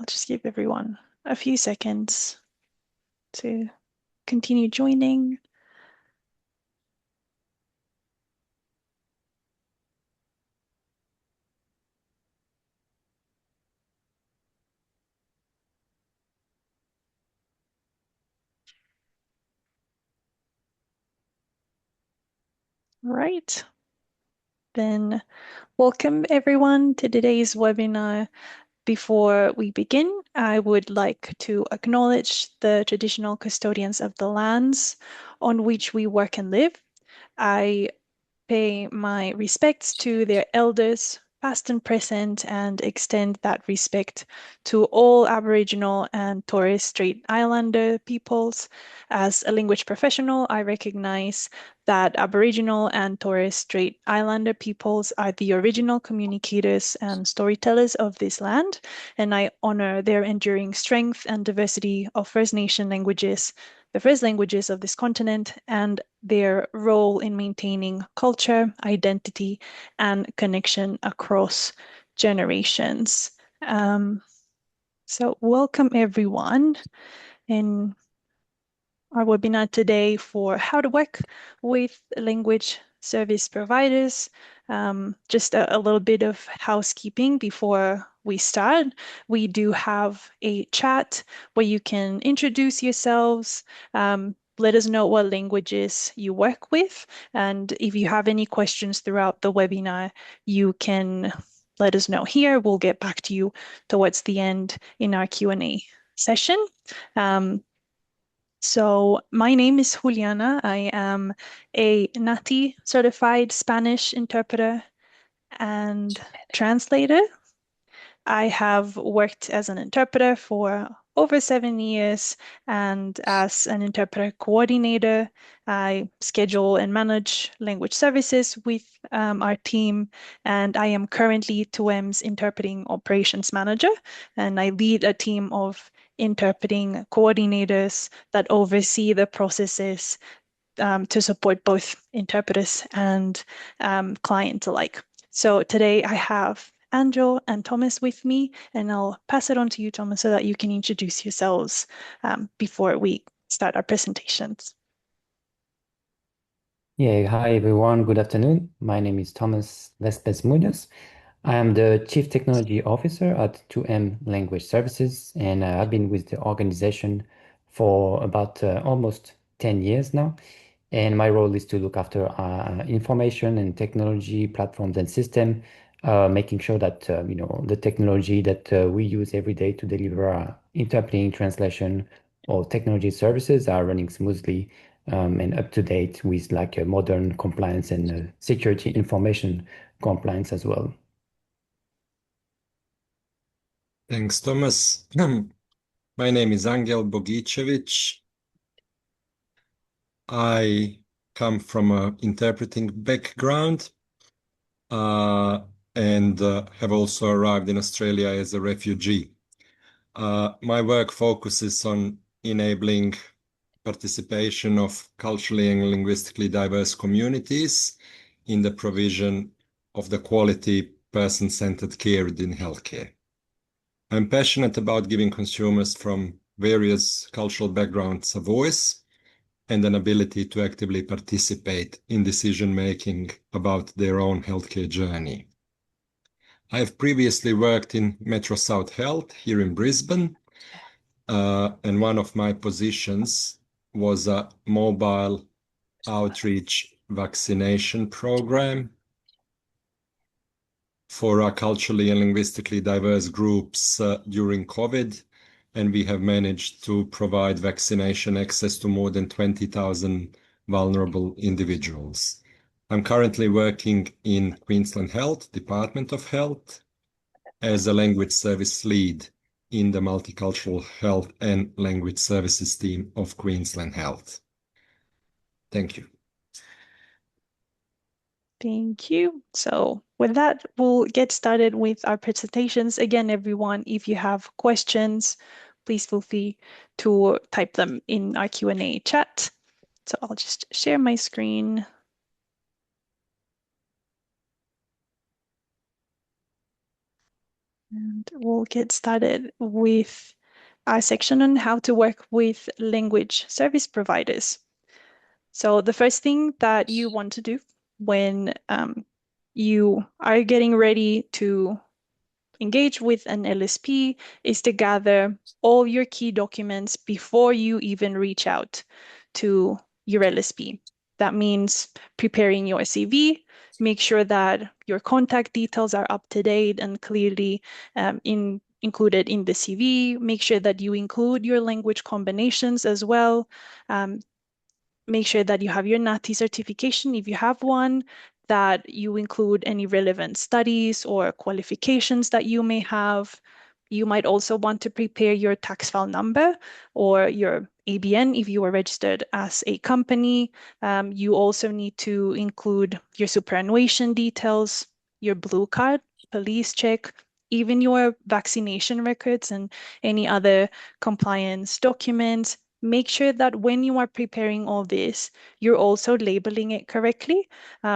I'll just give everyone a few seconds to continue joining. Right. Then welcome everyone to today's webinar. Before we begin, I would like to acknowledge the traditional custodians of the lands on which we work and live. I pay my respects to their elders, past and present, and extend that respect to all Aboriginal and Torres Strait Islander peoples. As a language professional, I recognize that Aboriginal and Torres Strait Islander peoples are the original communicators and storytellers of this land, and I honor their enduring strength and diversity of First Nation languages, the first languages of this continent, and their role in maintaining culture, identity, and connection across generations. So welcome everyone in our webinar today for how to work with language service providers. Just a little bit of housekeeping before we start. We do have a chat where you can introduce yourselves, let us know what languages you work with, and if you have any questions throughout the webinar, you can let us know here. We'll get back to you towards the end in our Q&A session. So my name is Juliana. I am a NATI certified Spanish interpreter and translator. I have worked as an interpreter for over 7 years, and as an interpreter coordinator, I schedule and manage language services with our team, and I am currently 2M's interpreting operations manager, and I lead a team of interpreting coordinators that oversee the processes to support both interpreters and clients alike. So today I have Angel and Thomas with me, and I'll pass it on to you, Thomas, so that you can introduce yourselves before we start our presentations. Yeah, hi everyone, good afternoon. My name is Thomas Vespes Munoz. I am the Chief Technology Officer at 2M Language Services, and I've been with the organization for about almost 10 years now. And my role is to look after information and technology platforms and system, making sure that the technology that we use every day to deliver interpreting, translation, or technology services are running smoothly and up to date with like a modern compliance and security information compliance as well. Thanks, Thomas. My name is Angel Bogicevic. I come from an interpreting background and have also arrived in Australia as a refugee. My work focuses on enabling participation of culturally and linguistically diverse communities in the provision of the quality person-centered care in healthcare. I'm passionate about giving consumers from various cultural backgrounds a voice and an ability to actively participate in decision-making about their own healthcare journey. I have previously worked in Metro South Health here in Brisbane, and one of my positions was a mobile outreach vaccination program for our culturally and linguistically diverse groups during COVID, and we have managed to provide vaccination access to more than 20,000 vulnerable individuals. I'm currently working in Queensland Health, Department of Health, as a language service lead in the Multicultural Health and Language Services team of Queensland Health. Thank you. Thank you. So with that, we'll get started with our presentations. Again, everyone, if you have questions, please feel free to type them in our Q&A chat. So I'll just share my screen. And we'll get started with our section on how to work with language service providers. So the first thing that you want to do when you are getting ready to engage with an LSP is to gather all your key documents before you even reach out to your LSP. That means preparing your CV, make sure that your contact details are up to date and clearly included in the CV. Make sure that you include your language combinations as well. Um, Make sure that you have your NATI certification if you have one, that you include any relevant studies or qualifications that you may have. You might also want to prepare your tax file number or your ABN if you are registered as a company. You also need to include your superannuation details, your blue card, police check, even your vaccination records and any other compliance documents. Make sure that when you are preparing all this, you're also labeling it correctly.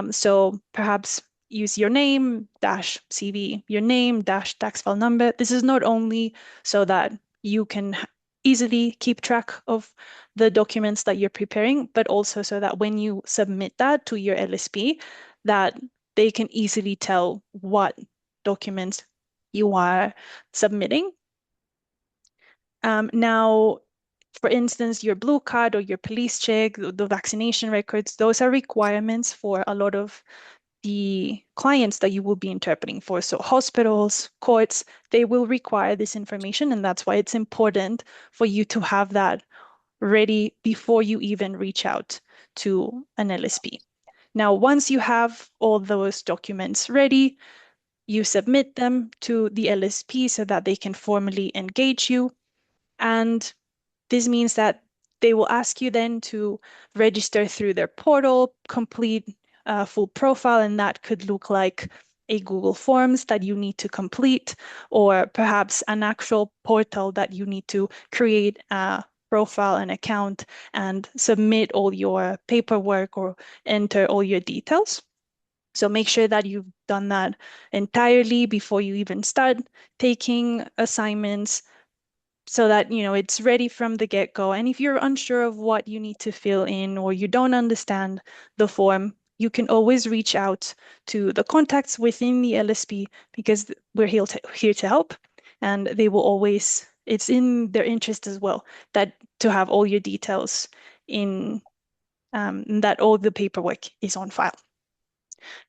So perhaps use your name dash CV, your name dash tax file number. This is not only so that you can easily keep track of the documents that you're preparing, but also so that when you submit that to your LSP, that they can easily tell what documents you are submitting. Now, for instance, your blue card or your police check, the vaccination records, those are requirements for a lot of the clients that you will be interpreting for. So hospitals, courts, they will require this information, and that's why it's important for you to have that ready before you even reach out to an LSP. Now, once you have all those documents ready, you submit them to the LSP so that they can formally engage you. And this means that they will ask you then to register through their portal, complete a full profile, and that could look like a Google Forms that you need to complete, or perhaps an actual portal that you need to create a profile and account and submit all your paperwork or enter all your details. So make sure that you've done that entirely before you even start taking assignments so that it's ready from the get-go. And if you're unsure of what you need to fill in or you don't understand the form, you can always reach out to the contacts within the LSP because we're here to help, and they will always, it's in their interest as well that to have all your details in that all the paperwork is on file.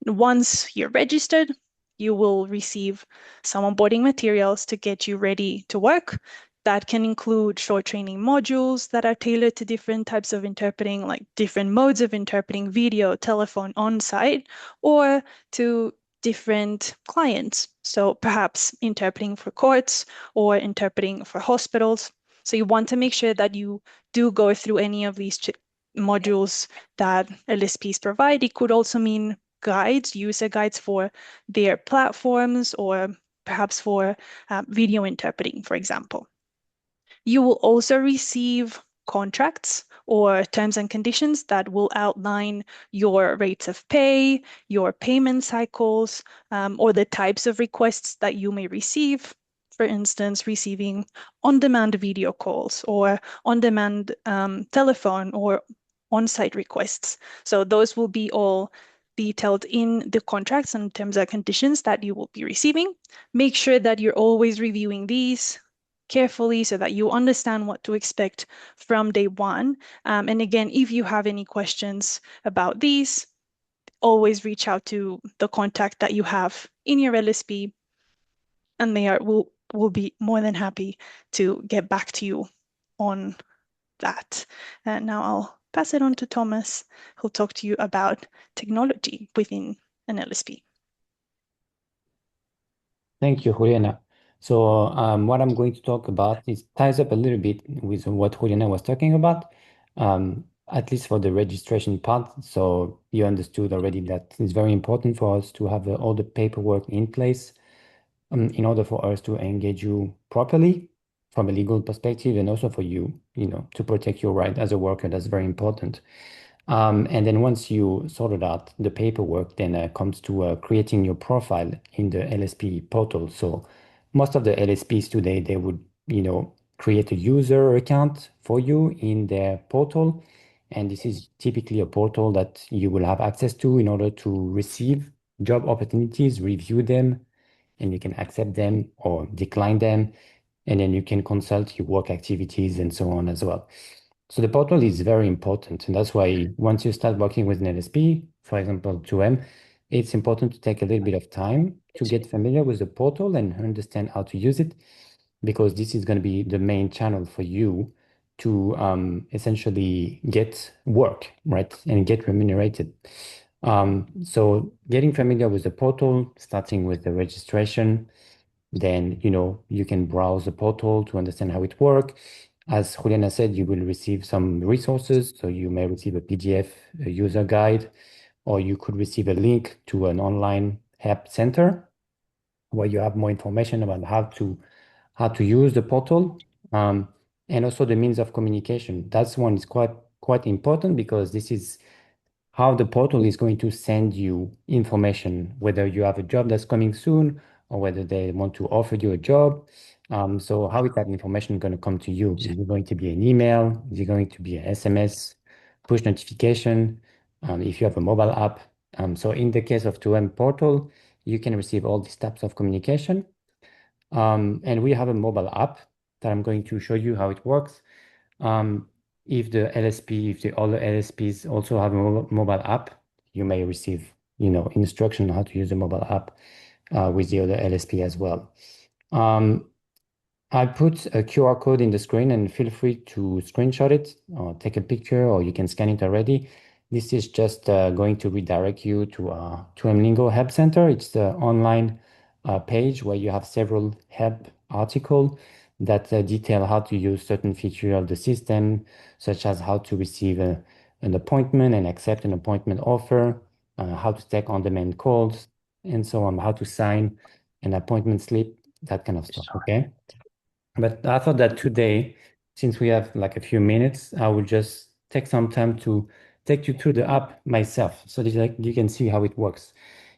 Once you're registered, you will receive some onboarding materials to get you ready to work. That can include short training modules that are tailored to different types of interpreting, like different modes of interpreting, video, telephone, on-site, or to different clients. So perhaps interpreting for courts or interpreting for hospitals. So you want to make sure that you do go through any of these modules that LSPs provide. It could also mean guides, user guides for their platforms or perhaps for video interpreting, for example. You will also receive contracts or terms and conditions that will outline your rates of pay, your payment cycles, or the types of requests that you may receive. For instance, receiving on-demand video calls or on-demand telephone or on-site requests. So those will be all detailed in the contracts and terms and conditions that you will be receiving. Make sure that you're always reviewing these carefully so that you understand what to expect from day one. And again, if you have any questions about these, always reach out to the contact that you have in your LSP, and will be more than happy to get back to you on that. And now I'll pass it on to Thomas, who'll talk to you about technology within an LSP. Thank you, Juliana. So what I'm going to talk about is ties up a little bit with what Juliana was talking about, at least for the registration part. So you understood already that it's very important for us to have all the paperwork in place in order for us to engage you properly from a legal perspective, and also for you, to protect your right as a worker. That's very important. And then once you sorted out the paperwork, then comes to creating your profile in the LSP portal. So most of the LSPs today, they would, create a user account for you in their portal. And this is typically a portal that you will have access to in order to receive job opportunities, review them, and you can accept them or decline them. And then you can consult your work activities and so on as well. So the portal is very important. And that's why once you start working with an LSP, for example, 2M, it's important to take a little bit of time to get familiar with the portal and understand how to use it, because this is going to be the main channel for you to essentially get work, right? And get remunerated. So getting familiar with the portal, starting with the registration, then you can browse the portal to understand how it works. As Juliana said, you will receive some resources. So you may receive a PDF, a user guide, or you could receive a link to an online help center where you have more information about how to use the portal, and also the means of communication. That's one is quite important, because this is how the portal is going to send you information, whether you have a job that's coming soon or whether they want to offer you a job. So how is that information going to come to you? Is it going to be an email? Is it going to be an SMS, push notification? If you have a mobile app. So in the case of 2M portal, you can receive all these types of communication. And we have a mobile app that I'm going to show you how it works. Um, if the other LSPs also have a mobile app, you may receive, instruction on how to use the mobile app with the other LSP as well. I put a QR code in the screen, and feel free to screenshot it or take a picture, or you can scan it already. This is just going to redirect you to MLingo Help Center. It's the online page where you have several help articles that detail how to use certain features of the system, such as how to receive an appointment and accept an appointment offer, how to take on-demand calls, and so on, how to sign an appointment slip, that kind of stuff, okay? But I thought that today, since we have like a few minutes, I will just take some time to take you through the app myself, so that you can see how it works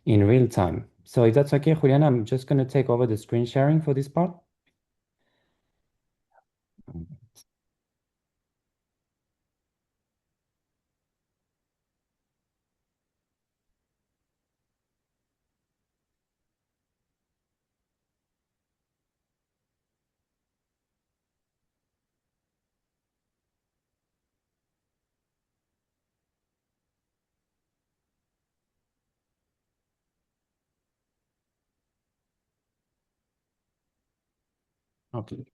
in real time. So if that's okay, Juliana, I'm just going to take over the screen sharing for this part. Okay.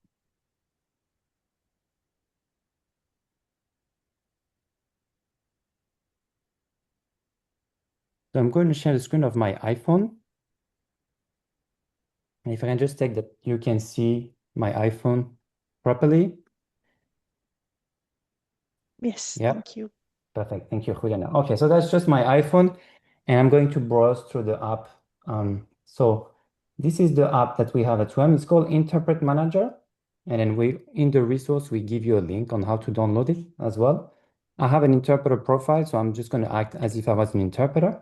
So I'm going to share the screen of my iPhone. And if I can just take that, you can see my iPhone properly. Yes, Yeah. thank you. Perfect. Thank you, Juliana. Okay, so that's just my iPhone, and I'm going to browse through the app. So this is the app that we have at WEM. It's called Interpret Manager. And then in the resource, we give you a link on how to download it as well. I have an interpreter profile, so I'm just going to act as if I was an interpreter.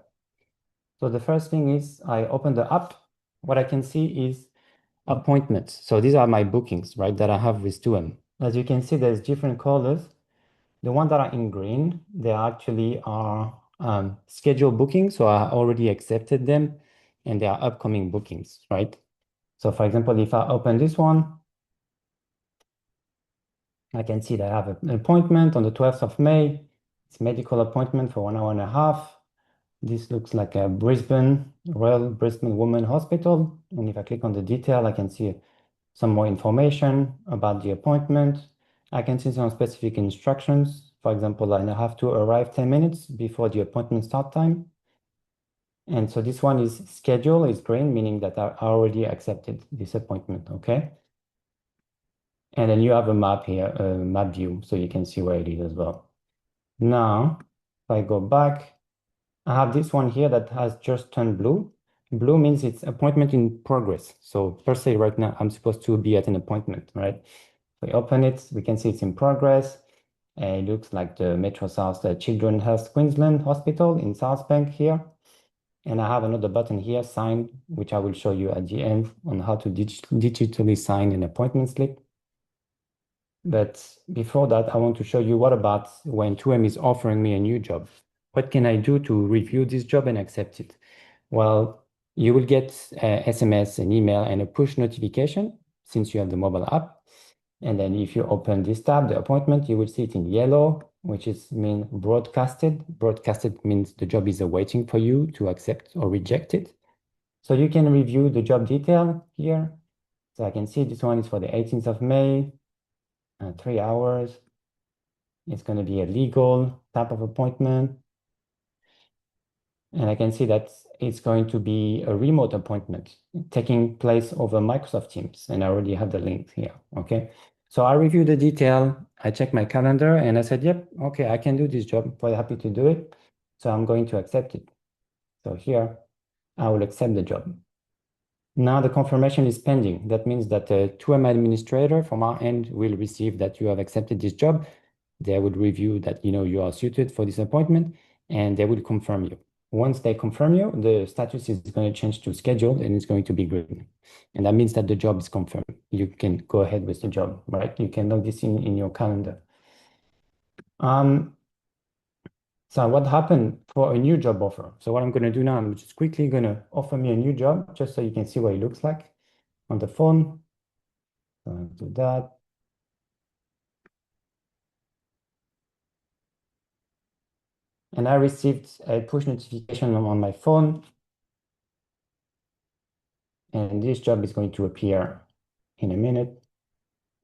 So the first thing is I open the app. What I can see is appointments. So these are my bookings, right, that I have with 2M. As you can see, there's different colors. The ones that are in green, they actually are scheduled bookings, so I already accepted them, and they are upcoming bookings, right? So for example, if I open this one, I can see that I have an appointment on the 12th of May. It's a medical appointment for 1 hour and a half. This looks like a Royal Brisbane Women Hospital. And if I click on the detail, I can see some more information about the appointment. I can see some specific instructions. For example, I have to arrive 10 minutes before the appointment start time. And so this one is schedule is green, meaning that I already accepted this appointment, okay? And then you have a map here, a map view, so you can see where it is as well. Now, if I go back, I have this one here that has just turned blue. Blue means it's appointment in progress. So per se, right now, I'm supposed to be at an appointment, right? We open it, we can see it's in progress. It looks like the Metro South Children's Health Queensland Hospital in South Bank here. And I have another button here, sign, which I will show you at the end on how to digitally sign an appointment slip. But before that, I want to show you what about when 2M is offering me a new job? What can I do to review this job and accept it? Well, you will get a SMS, an email, and a push notification since you have the mobile app. And then if you open this tab, the appointment, you will see it in yellow, which is mean broadcasted. Broadcasted means the job is awaiting for you to accept or reject it. So you can review the job detail here. So I can see this one is for the 18th of May, 3 hours. It's going to be a legal type of appointment. And I can see that it's going to be a remote appointment taking place over Microsoft Teams. And I already have the link here. Okay. So I reviewed the detail. I checked my calendar and I said, yep, okay, I can do this job. Quite happy to do it. So I'm going to accept it. So here I will accept the job. Now the confirmation is pending. That means that the 2M administrator from our end will receive that you have accepted this job. They will review that you are suited for this appointment and they will confirm you. Once they confirm you, the status is going to change to scheduled and it's going to be green. And that means that the job is confirmed. You can go ahead with the job, right? You can log this in your calendar. So what happened for a new job offer? So what I'm going to do now, I'm just quickly going to offer me a new job just so you can see what it looks like on the phone. So I'll do that. And I received a push notification on my phone. And this job is going to appear in a minute.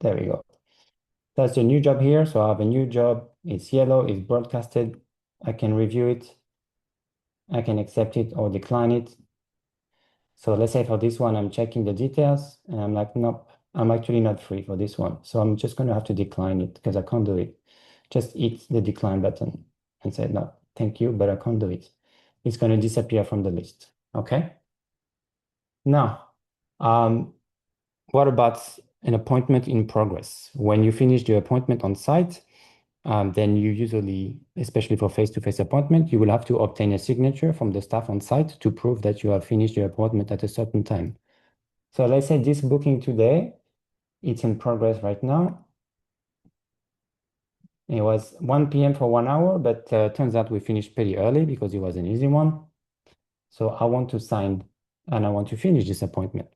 There we go. That's the new job here. So I have a new job. It's yellow, it's broadcasted. I can review it. I can accept it or decline it. So let's say for this one, I'm checking the details and I'm like, nope, I'm actually not free for this one. So I'm just going to have to decline it because I can't do it. Just hit the decline button and say, no, thank you, but I can't do it. It's going to disappear from the list. Okay. Now, what about an appointment in progress? When you finish the appointment on site, then you usually, especially for face-to-face appointment, you will have to obtain a signature from the staff on site to prove that you have finished your appointment at a certain time. So let's say this booking today, it's in progress right now. It was 1 p.m. for 1 hour, but turns out we finished pretty early because it was an easy one. So I want to sign and I want to finish this appointment.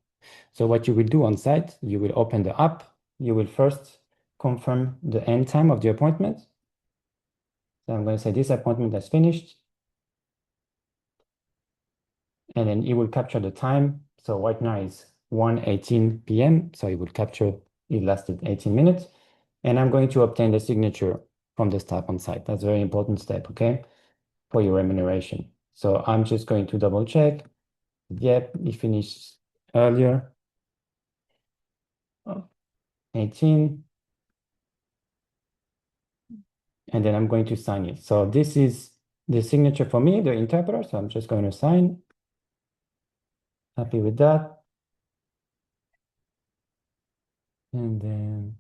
So what you will do on site, you will open the app. You will first confirm the end time of the appointment. So I'm going to say this appointment has finished. And then it will capture the time. So right now it's 1:18 p.m. So it will capture, it lasted 18 minutes. And I'm going to obtain the signature from the staff on site. That's a very important step, okay, for your remuneration. So I'm just going to double check. Yep, it finished earlier. 18. And then I'm going to sign it. So this is the signature for me, the interpreter. So I'm just going to sign. Happy with that. And then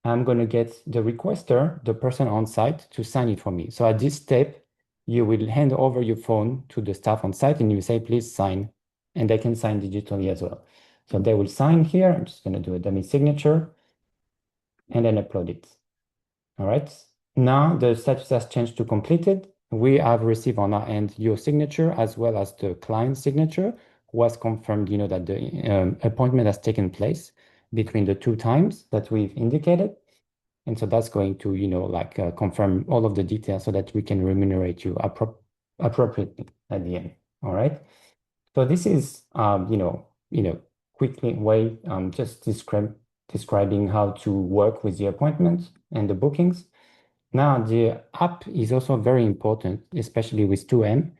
I'm going to get the requester, the person on site, to sign it for me. So at this step, you will hand over your phone to the staff on site and you say, please sign. And they can sign digitally as well. So they will sign here. I'm just going to do a dummy signature and then upload it. All right. Now the status has changed to completed. We have received on our end your signature as well as the client signature was confirmed, that the appointment has taken place between the two times that we've indicated. And so that's going to, confirm all of the details so that we can remunerate you appropriately at the end. All right. So this is, quickly way just describing how to work with the appointments and the bookings. Now, the app is also very important, especially with 2M,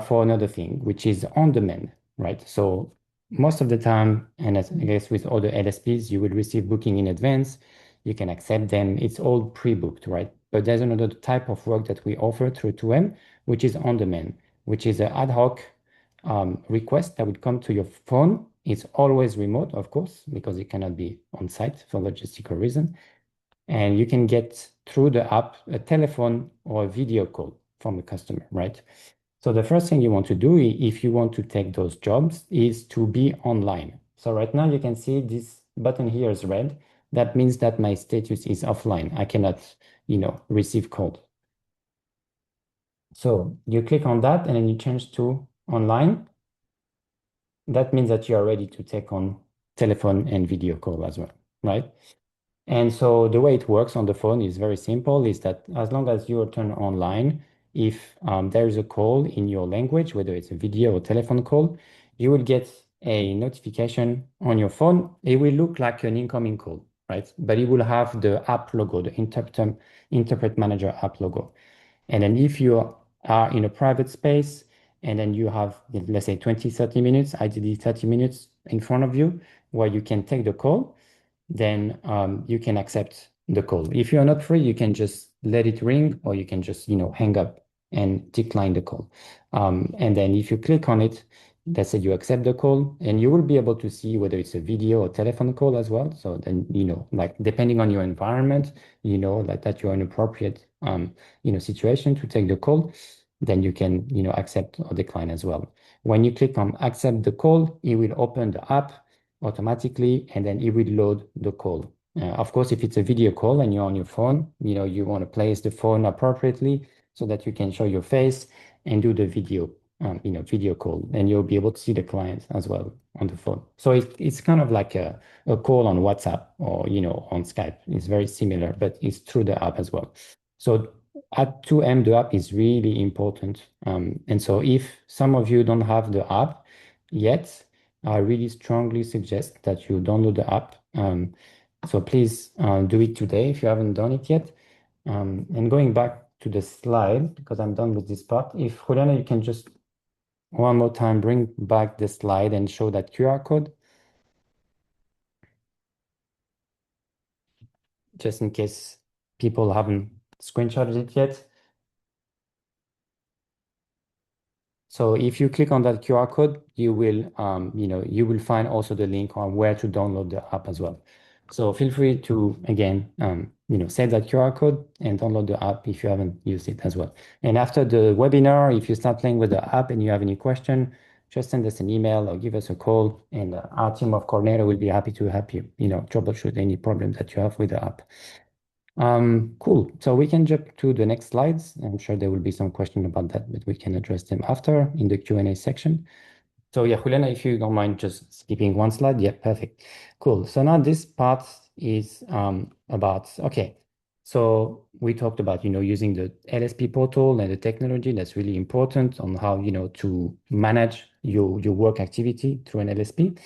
for another thing, which is on demand, right? So most of the time, and I guess with other LSPs, you will receive booking in advance. You can accept them. It's all pre-booked, right? But there's another type of work that we offer through 2M, which is on demand, which is an ad hoc request that would come to your phone. It's always remote, of course, because it cannot be on site for logistical reason. And you can get through the app a telephone or a video call from a customer, right? So the first thing you want to do if you want to take those jobs is to be online. So right now you can see this button here is red. That means that my status is offline. I cannot, receive call. So you click on that and then you change to online. That means that you are ready to take on telephone and video call as well, right? And so the way it works on the phone is very simple, is that as long as you turn online, if there is a call in your language, whether it's a video or telephone call, you will get a notification on your phone. It will look like an incoming call, right? But it will have the app logo, the Interpret Manager app logo. And then if you are in a private space and then you have, let's say 20, 30 minutes, ideally 30 minutes in front of you where you can take the call, then you can accept the call. If you're not free, you can just let it ring or you can just, hang up and decline the call. And then if you click on it, let's say you accept the call and you will be able to see whether it's a video or telephone call as well. So then, like depending on your environment, like that you're in appropriate, situation to take the call, then you can, accept or decline as well. When you click on accept the call, it will open the app automatically, and then it will load the call. Of course, if it's a video call and you're on your phone, you want to place the phone appropriately so that you can show your face and do the video call, and you'll be able to see the client as well on the phone. So it's kind of like a call on WhatsApp or, on Skype. It's very similar, but it's through the app as well. So at 2M, the app is really important. And so if some of you don't have the app yet, I really strongly suggest that you download the app. So please do it today if you haven't done it yet. And going back to the slide, because I'm done with this part, if Juliana, you can just one more time bring back the slide and show that QR code, just in case people haven't screenshotted it yet. So if you click on that QR code, you will find also the link on where to download the app as well. So feel free to, again, save that QR code and download the app if you haven't used it as well. And after the webinar, if you start playing with the app and you have any question, just send us an email or give us a call, and our team of coordinator will be happy to help you, troubleshoot any problem that you have with the app. Cool. So we can jump to the next slides. I'm sure there will be some question about that, but we can address them after in the Q&A section. So yeah, Juliana, if you don't mind just skipping one slide. Yeah, perfect. Cool. So now this part is about, okay, so we talked about, using the LSP portal and the technology. That's really important on how, to manage your work activity through an LSP.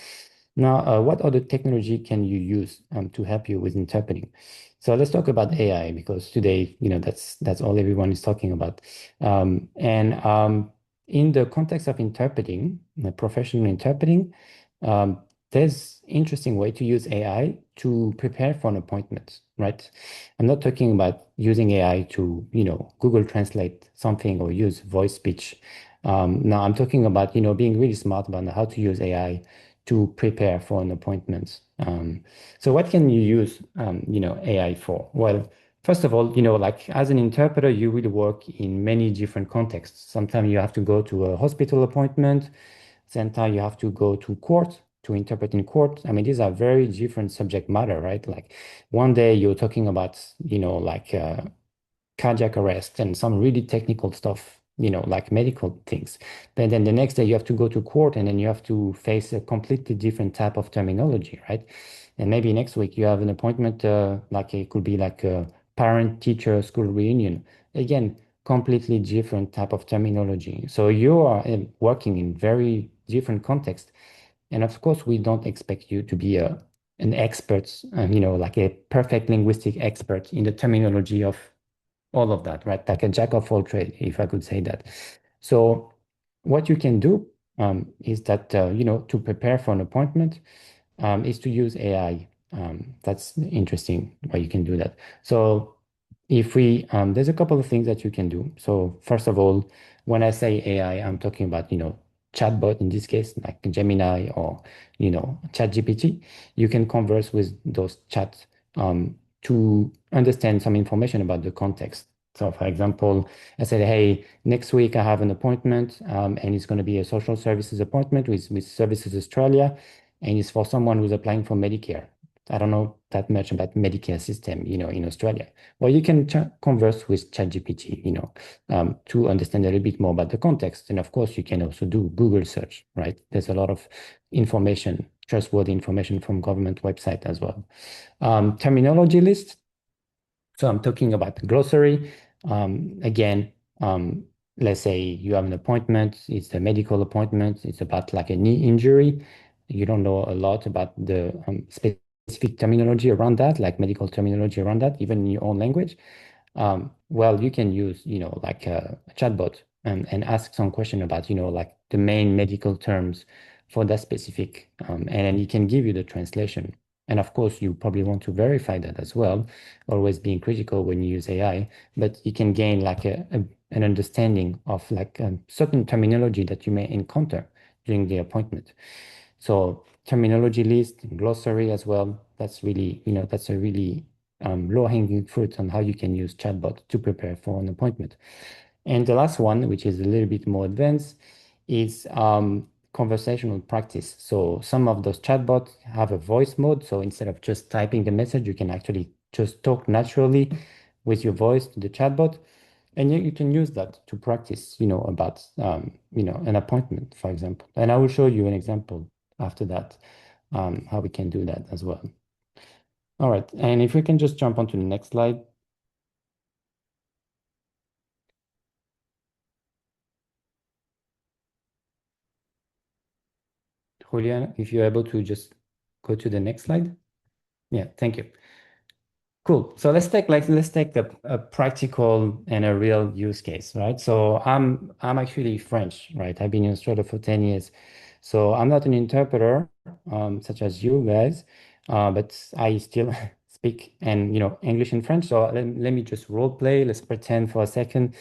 Now, what other technology can you use to help you with interpreting? So let's talk about AI, because today, that's all everyone is talking about. In the context of interpreting, professional interpreting, there's interesting way to use AI to prepare for an appointment, right? I'm not talking about using AI to, Google Translate something or use voice speech. Now I'm talking about, being really smart about how to use AI to prepare for an appointment. So what can you use, AI for? Well, first of all, like as an interpreter, you will work in many different contexts. Sometimes you have to go to a hospital appointment. Sometimes you have to go to court to interpret in court. I mean, these are very different subject matter, right? Like one day you're talking about, like cardiac arrest and some really technical stuff, like medical things. But then the next day you have to go to court and then you have to face a completely different type of terminology, right? And maybe next week you have an appointment, like it could be like a parent-teacher school reunion. Again, completely different type of terminology. So you are working in very different context. And of course, we don't expect you to be an expert, like a perfect linguistic expert in the terminology of all of that, right? Like a jack of all trades, if I could say that. So what you can do is that, to prepare for an appointment is to use AI. That's interesting why you can do that. So there's a couple of things that you can do. So first of all, when I say AI, I'm talking about, chatbot in this case, like Gemini or, ChatGPT. You can converse with those chats to understand some information about the context So for example, I said, hey, next week I have an appointment, and it's going to be a social services appointment with Services Australia, and it's for someone who's applying for Medicare. I don't know that much about Medicare system, in Australia. Well, you can converse with ChatGPT, to understand a little bit more about the context. And of course, you can also do Google search, right? There's a lot of information, trustworthy information from government website as well. Terminology list. So I'm talking about the glossary. Again, let's say you have an appointment, it's a medical appointment, it's about like a knee injury. You don't know a lot about the specific terminology around that, like medical terminology around that, even in your own language. Well, you can use, like a chatbot and ask some question about, like the main medical terms for that specific, and then it can give you the translation. And of course, you probably want to verify that as well, always being critical when you use AI, but you can gain like an understanding of like certain terminology that you may encounter during the appointment. So terminology list, glossary as well. That's really, that's a really low-hanging fruit on how you can use chatbot to prepare for an appointment. And the last one, which is a little bit more advanced, is conversational practice. So some of those chatbots have a voice mode. So instead of just typing the message, you can actually just talk naturally with your voice to the chatbot. And you can use that to practice, about, an appointment, for example. And I will show you an example after that, how we can do that as well. All right. And if we can just jump on to the next slide. Julian, if you're able to just go to the next slide. Yeah, thank you. Cool. So let's take a practical and a real use case, right? So I'm actually French, right? I've been in Australia for 10 years. So I'm not an interpreter, such as you guys, but I still speak and English and French. So let me just role play. Let's pretend for a second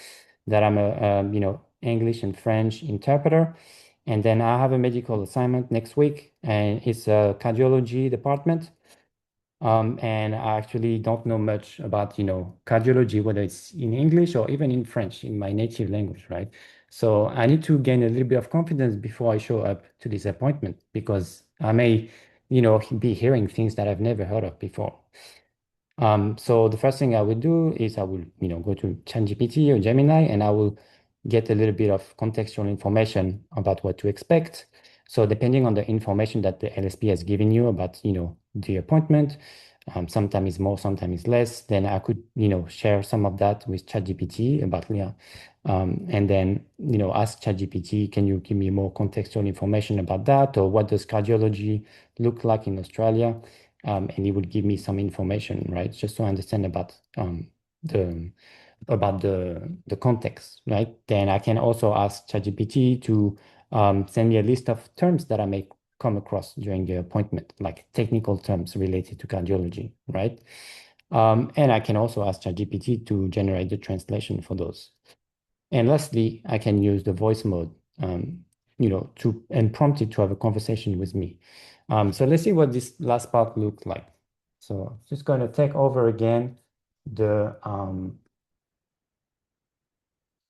that I'm a English and French interpreter. And then I have a medical assignment next week, and it's a cardiology department. And I actually don't know much about, cardiology, whether it's in English or even in French, in my native language, right? So I need to gain a little bit of confidence before I show up to this appointment because I may, be hearing things that I've never heard of before. So the first thing I would do is I will, go to ChatGPT or Gemini, and I will get a little bit of contextual information about what to expect. So depending on the information that the LSP has given you about, the appointment, sometimes it's more, sometimes it's less, then I could, share some of that with ChatGPT about, and then, ask ChatGPT, can you give me more contextual information about that? Or what does cardiology look like in Australia? And it would give me some information, right? Just to understand the about the context, right? Then I can also ask ChatGPT to send me a list of terms that I may come across during the appointment, like technical terms related to cardiology, right? And I can also ask ChatGPT to generate the translation for those. And lastly, I can use the voice mode, and prompt it to have a conversation with me. So let's see what this last part looks like. So just going to take over again the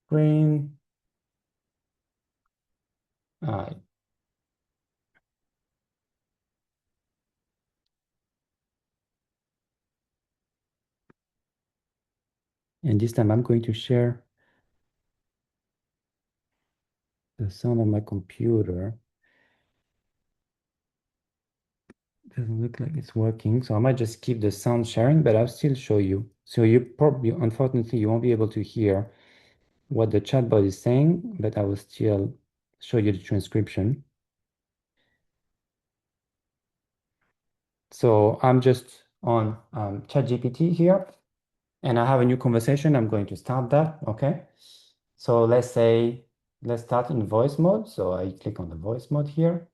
screen. Uh, and this time I'm going to share the sound of my computer. Doesn't look like it's working, so I might just keep the sound sharing, but I'll still show you. So you probably, unfortunately, you won't be able to hear what the chatbot is saying, but I will still show you the transcription. So I'm just on ChatGPT here, and I have a new conversation. I'm going to start that, okay? So let's start in voice mode. So I click on the voice mode here.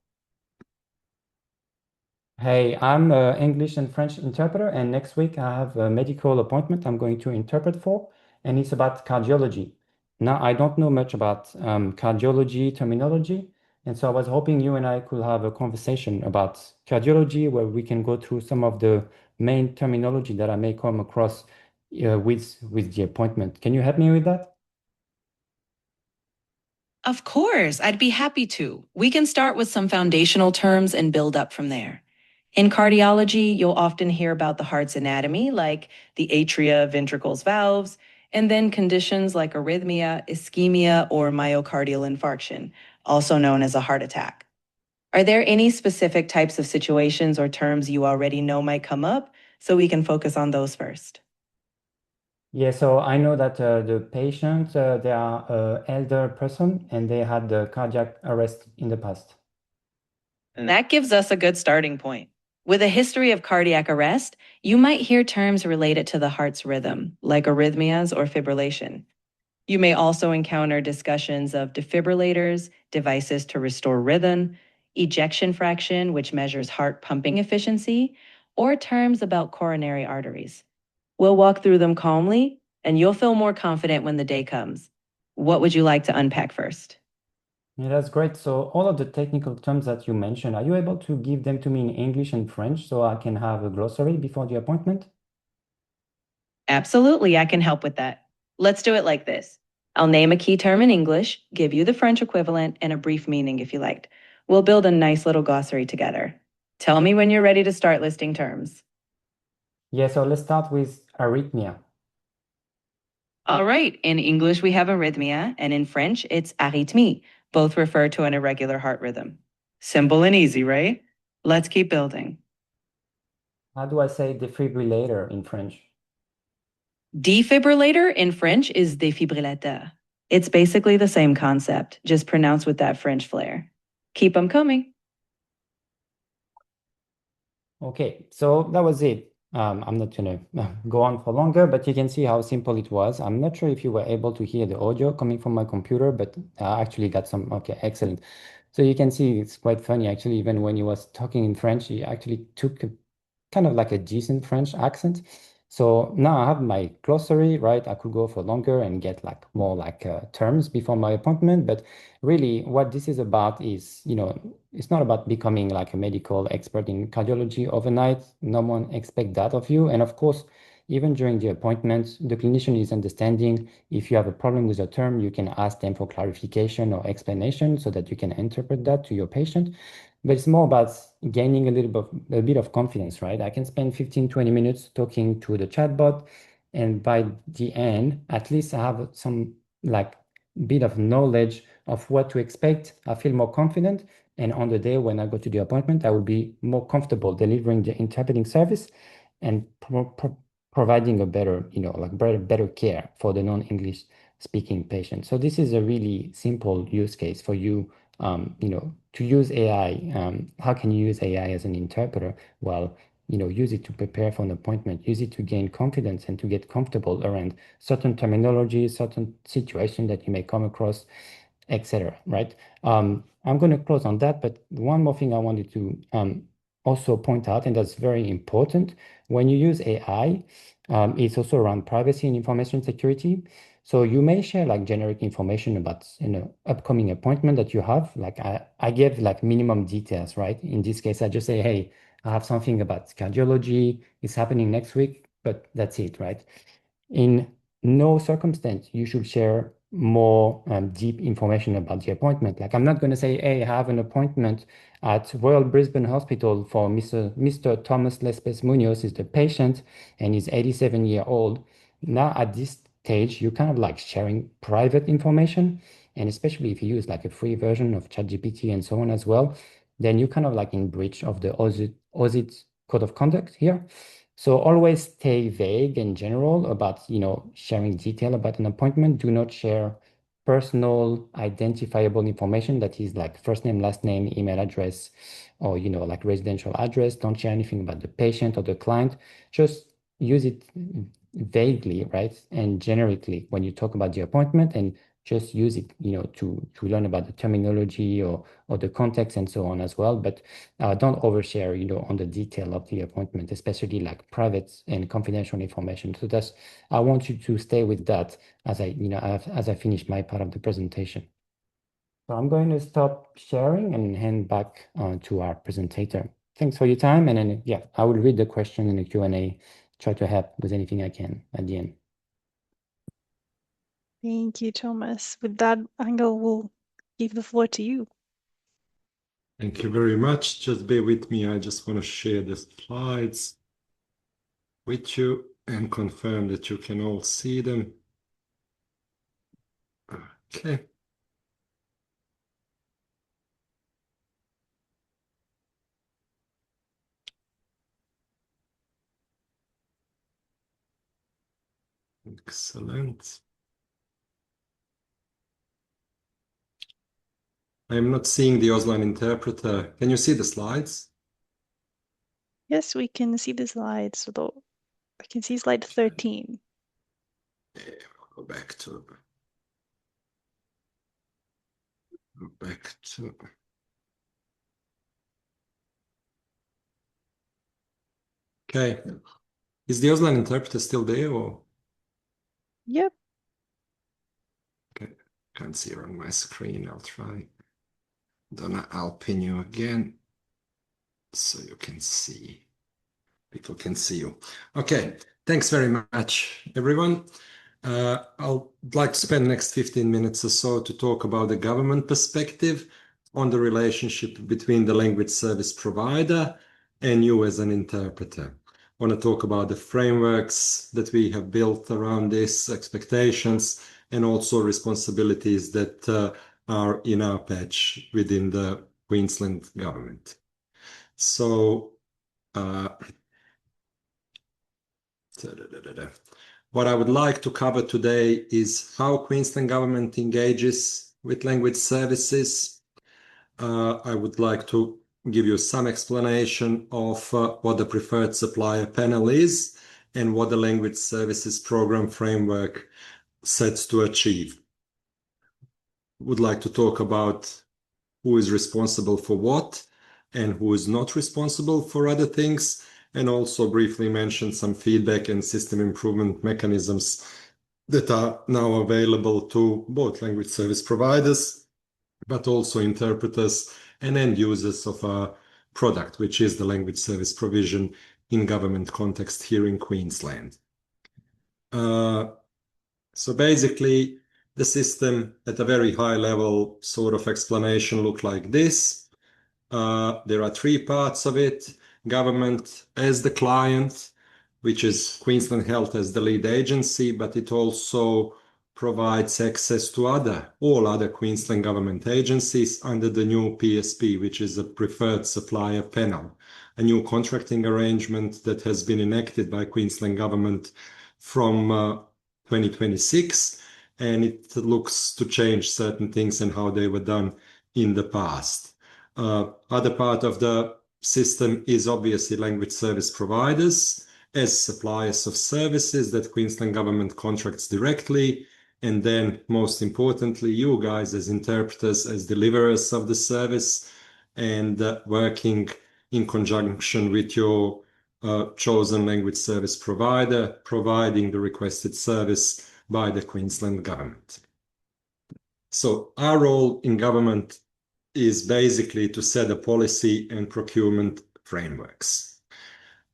Hey, I'm an English and French interpreter, and next week I have a medical appointment I'm going to interpret for, and it's about cardiology. Now, I don't know much about cardiology terminology, and so I was hoping you and I could have a conversation about cardiology where we can go through some of the main terminology that I may come across with the appointment. Can you help me with that? Of course, I'd be happy to. We can start with some foundational terms and build up from there. In cardiology, you'll often hear about the heart's anatomy, like the atria, ventricles, valves, and then conditions like arrhythmia, ischemia, or myocardial infarction, also known as a heart attack. Are there any specific types of situations or terms you already know might come up so we can focus on those first? Yeah, so I know that the patient, they are elder person and they had the cardiac arrest in the past. And that gives us a good starting point. With a history of cardiac arrest, you might hear terms related to the heart's rhythm, like arrhythmias or fibrillation. You may also encounter discussions of defibrillators, devices to restore rhythm, ejection fraction, which measures heart pumping efficiency, or terms about coronary arteries. We'll walk through them calmly, and you'll feel more confident when the day comes. What would you like to unpack first? Yeah, that's great. So all of the technical terms that you mentioned, are you able to give them to me in English and French so I can have a glossary before the appointment? Absolutely, I can help with that. Let's do it like this. I'll name a key term in English, give you the French equivalent, and a brief meaning if you liked. We'll build a nice little glossary together. Tell me when you're ready to start listing terms. Yeah, so let's start with arrhythmia. All right, in English we have arrhythmia, and in French it's arythmie. Both refer to an irregular heart rhythm. Simple and easy, right? Let's keep building. How do I say defibrillator in French? Defibrillator in French is défibrillateur. It's basically the same concept, just pronounced with that French flair. Keep them coming. Okay, so that was it. I'm not gonna go on for longer, but you can see how simple it was. I'm not sure if you were able to hear the audio coming from my computer, but I actually got some. Okay, excellent. So you can see it's quite funny actually. Even when he was talking in French, he actually took kind of like a decent French accent. So now I have my glossary, right? I could go for longer and get like more like terms before my appointment. But really, what this is about is, it's not about becoming like a medical expert in cardiology overnight. No one expects that of you. And of course, even during the appointment, the clinician is understanding if you have a problem with a term, you can ask them for clarification or explanation so that you can interpret that to your patient. But it's more about gaining a bit of confidence, right? I can spend 15, 20 minutes talking to the chatbot, and by the end, at least I have some like bit of knowledge of what to expect. I feel more confident. And on the day when I go to the appointment, I will be more comfortable delivering the interpreting service and providing a better, like better care for the non-English speaking patient. So this is a really simple use case for you, to use AI. How can you use AI as an interpreter? Well, use it to prepare for an appointment, use it to gain confidence and to get comfortable around certain terminology, certain situation that you may come across, etc. Right? I'm going to close on that, but one more thing I wanted to also point out, and that's very important, when you use AI, it's also around privacy and information security. So you may share like generic information about upcoming appointment that you have. Like I give like minimum details, right? In this case, I just say, hey, I have something about cardiology. It's happening next week, but that's it, right? In no circumstance you should share more deep information about the appointment. Like I'm not going to say, hey, I have an appointment at Royal Brisbane Hospital for Mr. Thomas Lespes Munoz is the patient and he's 87 years old. Now at this stage, you're kind of like sharing private information. And especially if you use like a free version of ChatGPT and so on as well, then you're kind of like in breach of the OSIT code of conduct here. So always stay vague and general about, sharing detail about an appointment. Do not share personal identifiable information that is like first name, last name, email address, or, like residential address. Don't share anything about the patient or the client. Just use it vaguely, right? And generically when you talk about the appointment, and just use it, to learn about the terminology or the context and so on as well. But don't overshare, on the detail of the appointment, especially like private and confidential information. So I want you to stay with that as I finish my part of the presentation. So I'm going to stop sharing and hand back to our presenter. Thanks for your time. And then, yeah, I will read the question in the Q&A try to help with anything I can at the end. Thank you, Thomas. With that, Angel will give the floor to you. Thank you very much. Just bear with me. I just want to share the slides with you and confirm that you can all see them. Okay. Excellent. I am not seeing the Auslan interpreter. Can you see the slides? Yes, we can see the slides, although I can see slide 13. Yeah, we'll go back to Okay. Is the Auslan interpreter still there or? Yep. Okay. Can't see her on my screen. I'll try. Donna, I'll pin you again so you can see. People can see you. Okay. Thanks very much, everyone. I'll like to spend the next 15 minutes or so to talk about the government perspective on the relationship between the language service provider and you as an interpreter. I want to talk about the frameworks that we have built around this, expectations, and also responsibilities that are in our patch within the Queensland government. So, what I would like to cover today is how Queensland government engages with language services. I would like to give you some explanation of what the preferred supplier panel is and what the language services program framework sets to achieve. Would like to talk about who is responsible for what and who is not responsible for other things, and also briefly mention some feedback and system improvement mechanisms that are now available to both language service providers, but also interpreters and end users of a product, which is the language service provision in government context here in Queensland. So basically, the system at a very high level sort of explanation look like this. There are three parts of it. Government as the client, which is Queensland Health as the lead agency, but it also provides access to all other Queensland government agencies under the new PSP, which is a preferred supplier panel, a new contracting arrangement that has been enacted by Queensland government from 2026, and it looks to change certain things and how they were done in the past. Other part of the system is obviously language service providers as suppliers of services that Queensland government contracts directly. And then most importantly, you guys as interpreters, as deliverers of the service, and working in conjunction with your chosen language service provider, providing the requested service by the Queensland government. So our role in government is basically to set a policy and procurement frameworks.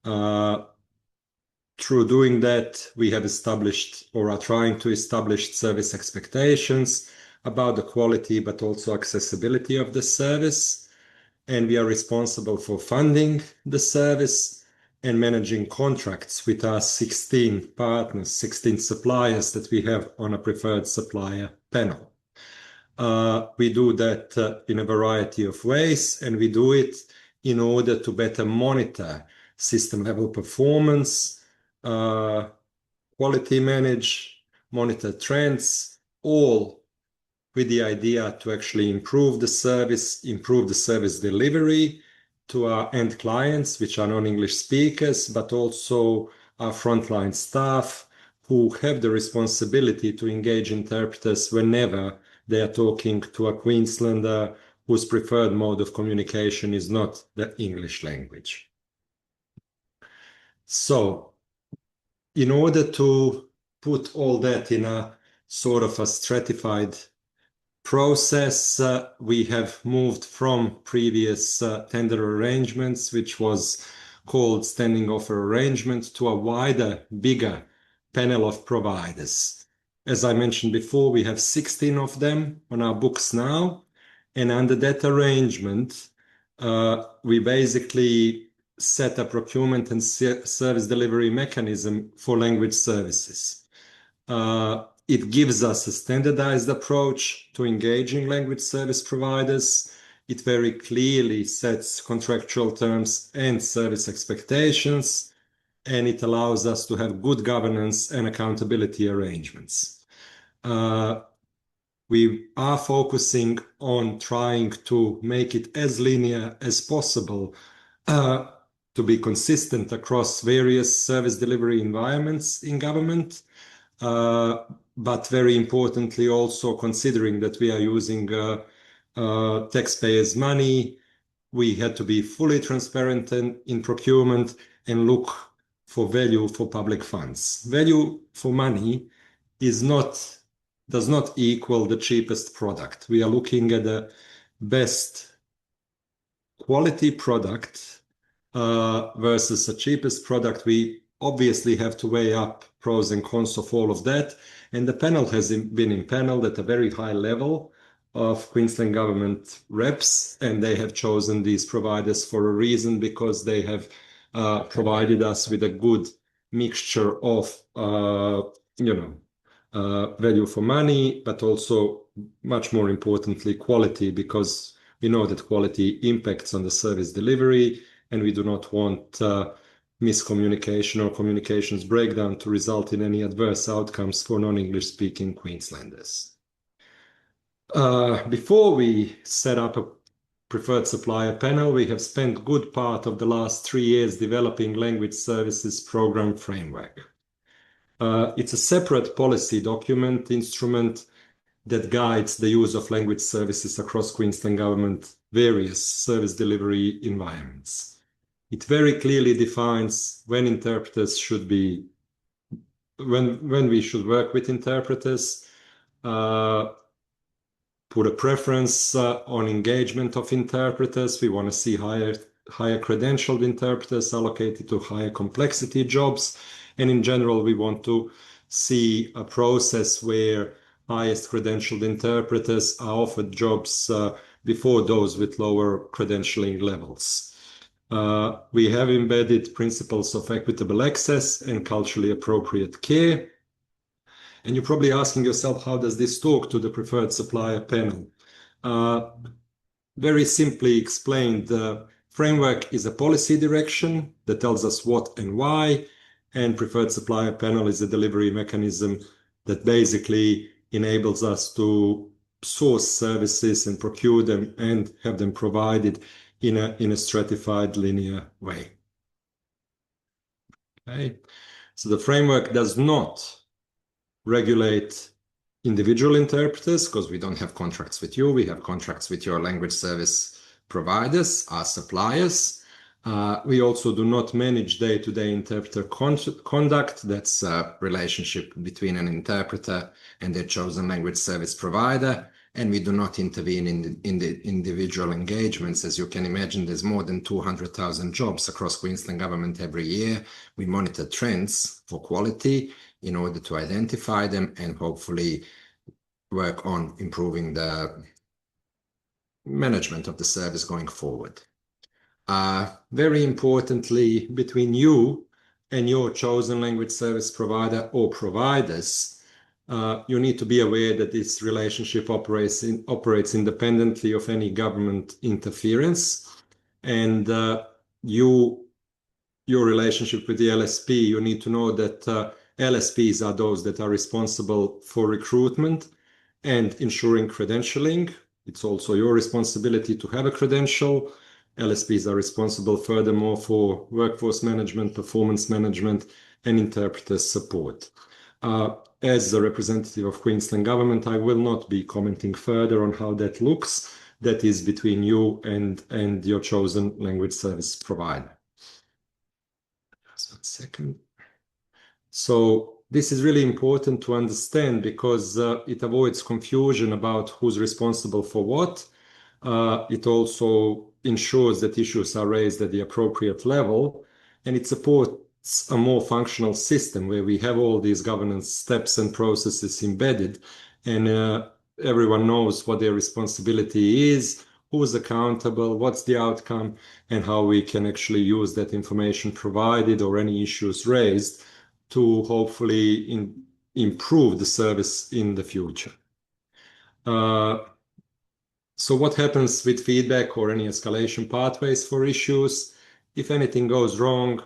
Through doing that, we have established or are trying to establish service expectations about the quality, but also accessibility of the service. And we are responsible for funding the service and managing contracts with our 16 partners, 16 suppliers that we have on a preferred supplier panel. We do that in a variety of ways, and we do it in order to better monitor system level performance, quality manage, monitor trends, all with the idea to actually improve the service delivery to our end clients, which are non-English speakers, but also our frontline staff who have the responsibility to engage interpreters whenever they are talking to a Queenslander whose preferred mode of communication is not the English language. So, in order to put all that in a sort of a stratified process, we have moved from previous tender arrangements, which was called standing offer arrangement to a wider, bigger panel of providers. As I mentioned before, we have 16 of them on our books now. And under that arrangement, we basically set a procurement and service delivery mechanism for language services. It gives us a standardized approach to engaging language service providers. It very clearly sets contractual terms and service expectations, and it allows us to have good governance and accountability arrangements. We are focusing on trying to make it as linear as possible to be consistent across various service delivery environments in government, but very importantly also considering that we are using taxpayers' money, we had to be fully transparent in procurement and look for value for public funds. Value for money does not equal the cheapest product. We are looking at the best quality product versus the cheapest product. We obviously have to weigh up pros and cons of all of that. And the panel has been impaneled at a very high level of Queensland government reps, and they have chosen these providers for a reason, because they have provided us with a good mixture of, value for money, but also much more importantly, quality, because we know that quality impacts on the service delivery, and we do not want miscommunication or communications breakdown to result in any adverse outcomes for non-English speaking Queenslanders. Before we set up a preferred supplier panel, we have spent good part of the last 3 years developing language services program framework. It's a separate policy document instrument that guides the use of language services across Queensland government various service delivery environments. It very clearly defines when interpreters should be, when we should work with interpreters, put a preference on engagement of interpreters. We want to see higher credentialed interpreters allocated to higher complexity jobs. And in general, we want to see a process where highest credentialed interpreters are offered jobs before those with lower credentialing levels. We have embedded principles of equitable access and culturally appropriate care. And you're probably asking yourself, how does this talk to the preferred supplier panel? Very simply explained, the framework is a policy direction that tells us what and why, and preferred supplier panel is a delivery mechanism that basically enables us to source services and procure them and have them provided in a stratified linear way. Okay, so the framework does not regulate individual interpreters, because we don't have contracts with you. We have contracts with your language service providers, our suppliers. We also do not manage day-to-day interpreter conduct. That's a relationship between an interpreter and their chosen language service provider. And we do not intervene in the individual engagements. As you can imagine, there's more than 200,000 jobs across Queensland government every year. We monitor trends for quality in order to identify them and hopefully work on improving the management of the service going forward. Very importantly, between you and your chosen language service provider or providers, you need to be aware that this relationship operates independently of any government interference. And your relationship with the LSP, you need to know that LSPs are those that are responsible for recruitment and ensuring credentialing. It's also your responsibility to have a credential. LSPs are responsible furthermore for workforce management, performance management, and interpreter support. As a representative of Queensland government, I will not be commenting further on how that looks. That is between you and your chosen language service provider. Just 1 second. So this is really important to understand, because it avoids confusion about who's responsible for what. It also ensures that issues are raised at the appropriate level. and it supports a more functional system where we have all these governance steps and processes embedded, and everyone knows what their responsibility is, who's accountable, what's the outcome, and how we can actually use that information provided or any issues raised to hopefully improve the service in the future. So what happens with feedback or any escalation pathways for issues? If anything goes wrong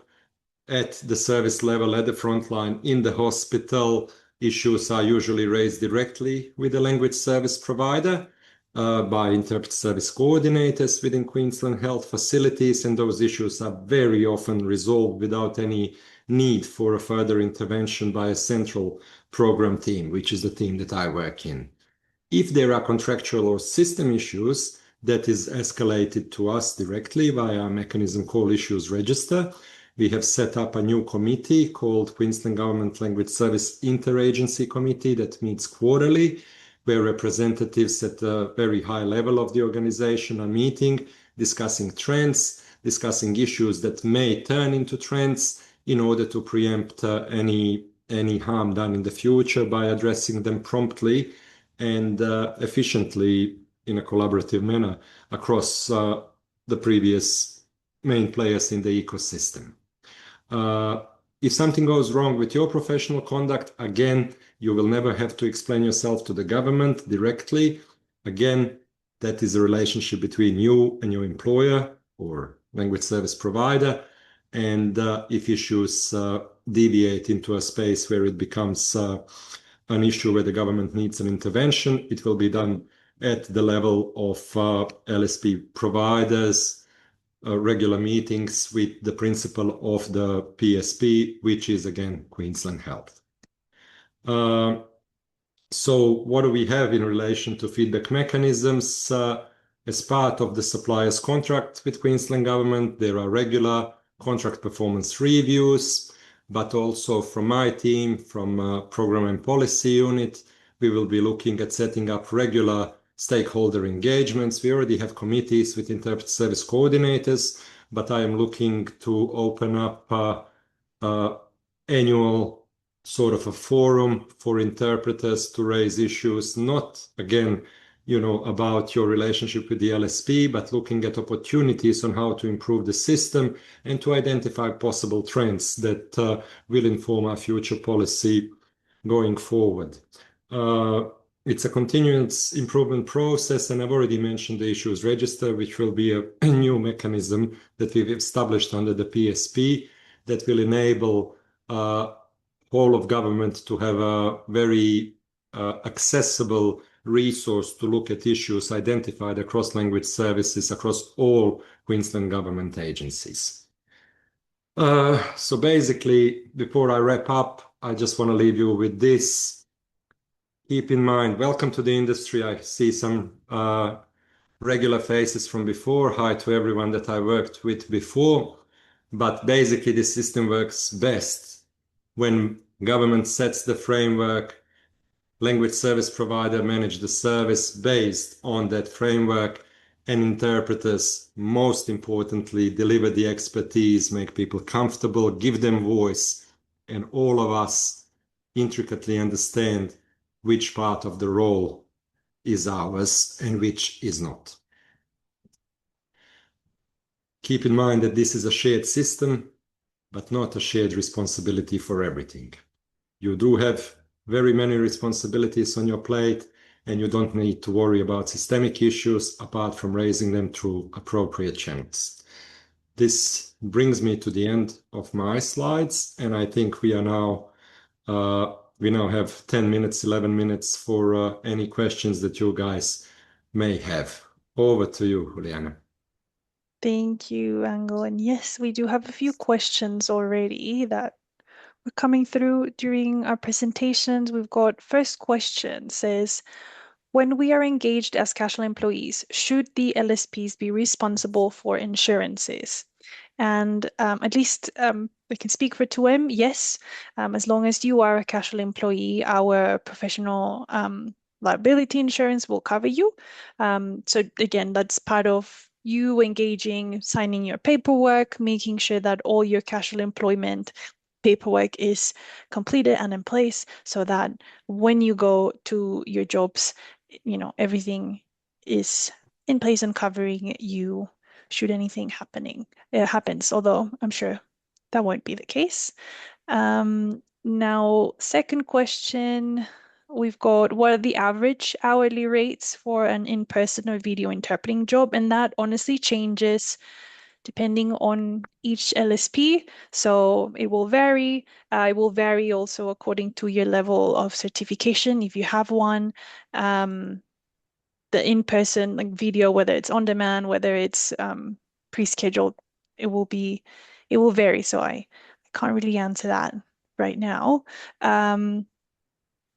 at the service level, at the front line, in the hospital, issues are usually raised directly with the language service provider by interpreter service coordinators within Queensland Health facilities, and those issues are very often resolved without any need for a further intervention by a central program team, which is the team that I work in. If there are contractual or system issues, that is escalated to us directly via a mechanism called Issues Register. We have set up a new committee called Queensland Government Language Service Interagency Committee that meets quarterly, where representatives at a very high level of the organization are meeting, discussing trends, discussing issues that may turn into trends in order to preempt any harm done in the future by addressing them promptly and efficiently in a collaborative manner across the previous main players in the ecosystem. If something goes wrong with your professional conduct, again, you will never have to explain yourself to the government directly. Again, that is a relationship between you and your employer or language service provider. And if issues deviate into a space where it becomes an issue where the government needs an intervention, it will be done at the level of LSP providers, regular meetings with the principal of the PSP, which is again Queensland Health. So what do we have in relation to feedback mechanisms? As part of the supplier's contract with Queensland Government, there are regular contract performance reviews, but also from my team, from Program and Policy Unit, we will be looking at setting up regular stakeholder engagements. We already have committees with interpreter service coordinators, but I am looking to open up annual sort of a forum for interpreters to raise issues, not again, about your relationship with the LSP, but looking at opportunities on how to improve the system and to identify possible trends that will inform our future policy going forward. It's a continuous improvement process, and I've already mentioned the Issues Register, which will be a new mechanism that we've established under the PSP that will enable whole of government to have a very accessible resource to look at issues identified across language services across all Queensland government agencies. So basically, before I wrap up, I just want to leave you with this. Keep in mind, welcome to the industry. I see some regular faces from before. Hi to everyone that I worked with before. But basically, the system works best when government sets the framework, language service provider manage the service based on that framework, and interpreters, most importantly, deliver the expertise, make people comfortable, give them voice, and all of us intricately understand which part of the role is ours and which is not. Keep in mind that this is a shared system, but not a shared responsibility for everything. You do have very many responsibilities on your plate, and you don't need to worry about systemic issues apart from raising them through appropriate channels. This brings me to the end of my slides, and I think we now have 10 minutes, 11 minutes for any questions that you guys may have. Over to you, Juliana. Thank you, Ango. And yes, we do have a few questions already that were coming through during our presentations. We've got first question says, when we are engaged as casual employees, should the LSPs be responsible for insurances? And at least we can speak for 2M, yes. As long as you are a casual employee, our professional liability insurance will cover you. So again, that's part of you engaging, signing your paperwork, making sure that all your casual employment paperwork is completed and in place so that when you go to your jobs, everything is in place and covering you should anything happens, although I'm sure that won't be the case. Now, second question, we've got what are the average hourly rates for an in-person or video interpreting job? And that honestly changes depending on each LSP. So it will vary. It will vary also according to your level of certification, if you have one. The in-person like video, whether it's on demand, whether it's pre-scheduled, it will vary. So I can't really answer that right now.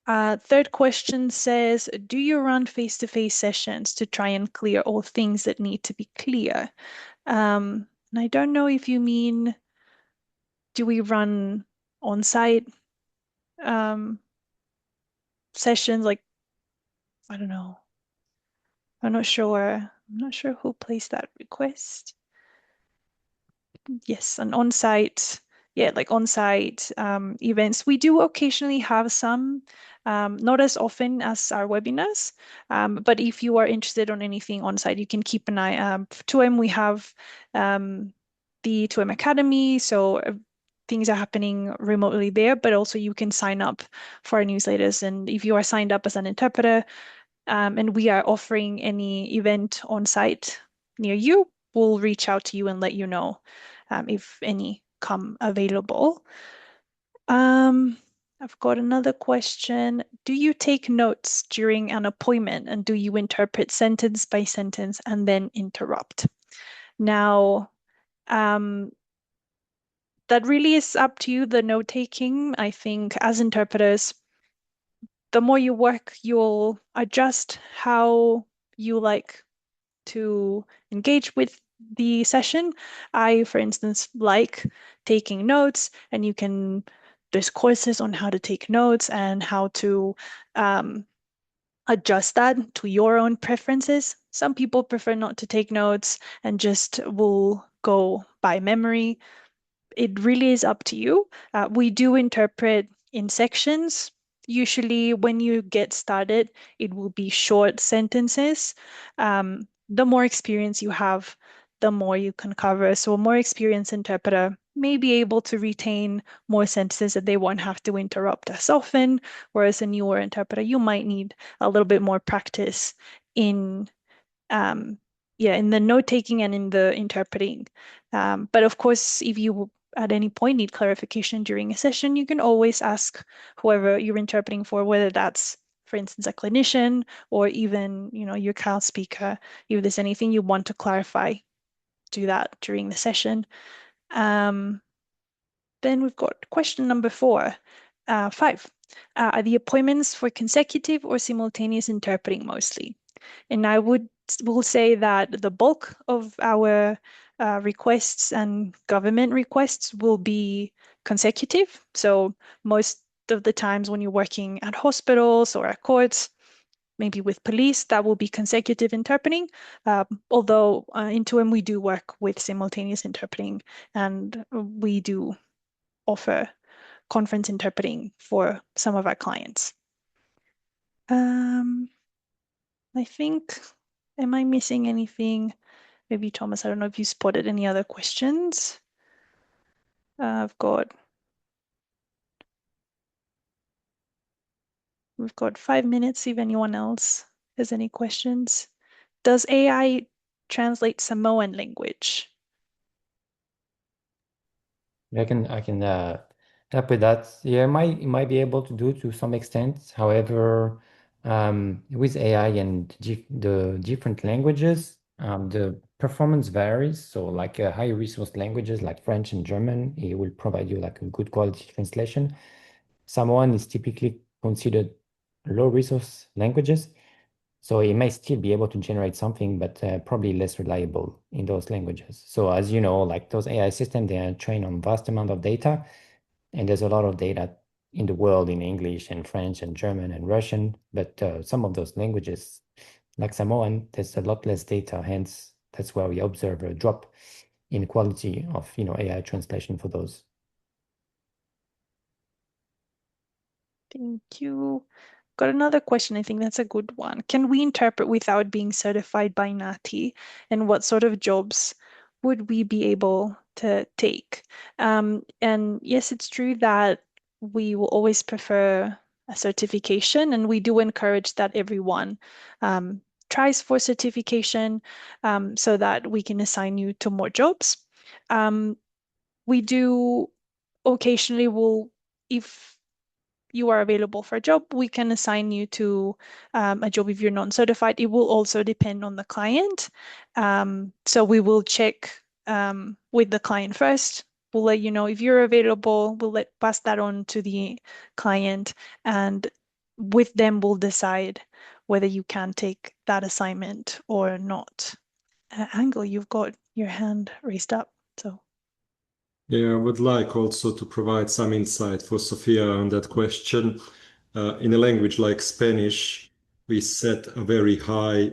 Third question says, do you run face-to-face sessions to try and clear all things that need to be clear? And I don't know if you mean, do we run on-site sessions? Like, I don't know. I'm not sure. I'm not sure who placed that request. Yes, an on-site, yeah, like on-site events. We do occasionally have some, not as often as our webinars, but if you are interested on anything on-site, you can keep an eye. 2M, we have the 2M Academy, so things are happening remotely there, but also you can sign up for our newsletters. And if you are signed up as an interpreter, and we are offering any event on site near you, we'll reach out to you and let you know if any come available. I've got another question. Do you take notes during an appointment and do you interpret sentence by sentence and then interrupt? Now, that really is up to you, the note taking. I think as interpreters, the more you work, you'll adjust how you like to engage with the session. I, for instance, like taking notes, and there's courses on how to take notes and how to adjust that to your own preferences. Some people prefer not to take notes and just will go by memory. It really is up to you. We do interpret in sections. Usually, when you get started, it will be short sentences. The more experience you have, the more you can cover. So, a more experienced interpreter may be able to retain more sentences that they won't have to interrupt as often, whereas a newer interpreter, you might need a little bit more practice in um, yeah, in the note taking and in the interpreting. But of course, if you at any point need clarification during a session, you can always ask whoever you're interpreting for, whether that's, for instance, a clinician or even, your CAL speaker. If there's anything you want to clarify, do that during the session. Then we've got question number 5. Are the appointments for consecutive or simultaneous interpreting mostly? And I will say that the bulk of our requests and government requests will be consecutive. So most of the times when you're working at hospitals or at courts, maybe with police, that will be consecutive interpreting. Although in 2M we do work with simultaneous interpreting, and we do offer conference interpreting for some of our clients. I think, am I missing anything? Maybe Thomas, I don't know if you spotted any other questions. We've got 5 minutes if anyone else has any questions. Does AI translate Samoan language? I can help with that. Yeah, it might be able to do to some extent. However, with AI and the different languages, the performance varies. So like high resource languages like French and German, it will provide you like a good quality translation. Samoan is typically considered low resource languages. So it may still be able to generate something, but probably less reliable in those languages. So as you know, like those AI systems, they are trained on vast amount of data, and there's a lot of data in the world in English and French and German and Russian. But some of those languages, like Samoan, there's a lot less data, hence that's why we observe a drop in quality of AI translation for those. Thank you. Got another question. I think that's a good one. Can we interpret without being certified by NATI? And what sort of jobs would we be able to take? And yes, it's true that we will always prefer a certification, and we do encourage that everyone tries for certification so that we can assign you to more jobs. We do occasionally if you are available for a job, we can assign you to a job if you're non-certified. It will also depend on the client. So we will check with the client first. We'll let you know if you're available. We'll pass that on to the client, and with them, we'll decide whether you can take that assignment or not. Angel, you've got your hand raised up. So. Yeah, I would like also to provide some insight for Sophia on that question. In a language like Spanish, we set a very high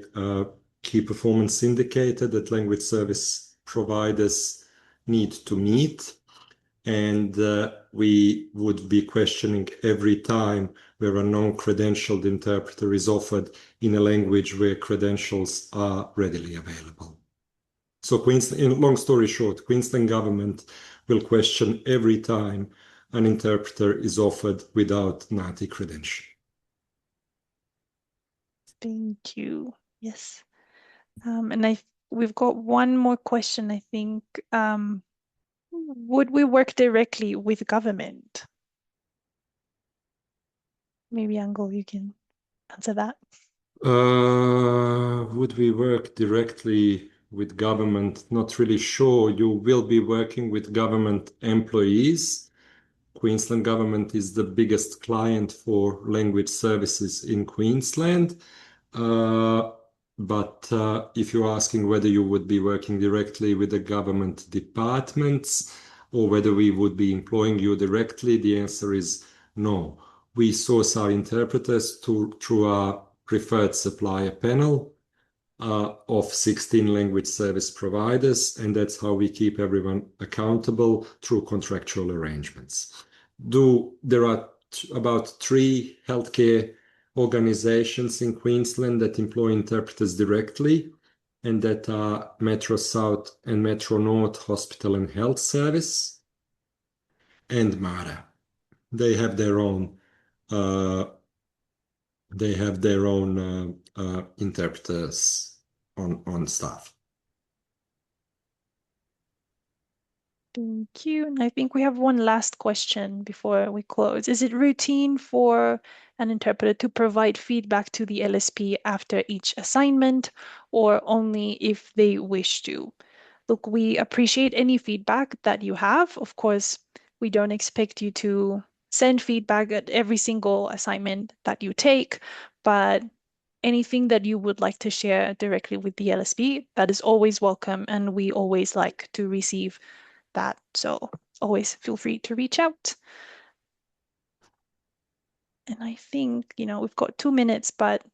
key performance indicator that language service providers need to meet. And we would be questioning every time where a non-credentialed interpreter is offered in a language where credentials are readily available. So long story short, Queensland government will question every time an interpreter is offered without NATI credential. Thank you. Yes. And we've got one more question, I think. Would we work directly with government? Maybe Angel, you can answer that. Would we work directly with government? Not really sure. You will be working with government employees. Queensland government is the biggest client for language services in Queensland. But if you're asking whether you would be working directly with the government departments or whether we would be employing you directly, the answer is no. We source our interpreters through our preferred supplier panel of 16 language service providers, and that's how we keep everyone accountable through contractual arrangements. There are about 3 healthcare organizations in Queensland that employ interpreters directly, and that are Metro South and Metro North Hospital and Health Service and MARA. They have their own interpreters on staff. Thank you. And I think we have one last question before we close. Is it routine for an interpreter to provide feedback to the LSP after each assignment, or only if they wish to? Look, we appreciate any feedback that you have. Of course, we don't expect you to send feedback at every single assignment that you take, but anything that you would like to share directly with the LSP, that is always welcome, and we always like to receive that. So always feel free to reach out. And I think, we've got 2 minutes, but I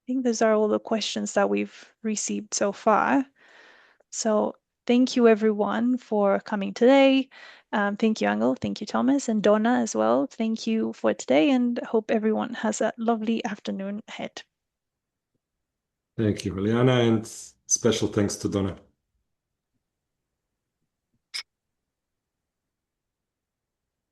think those are all the questions that we've received so far. So thank you everyone for coming today. Thank you, Angel. Thank you, Thomas, and Donna as well. Thank you for today, and hope everyone has a lovely afternoon ahead. Thank you, Juliana, and special thanks to Donna.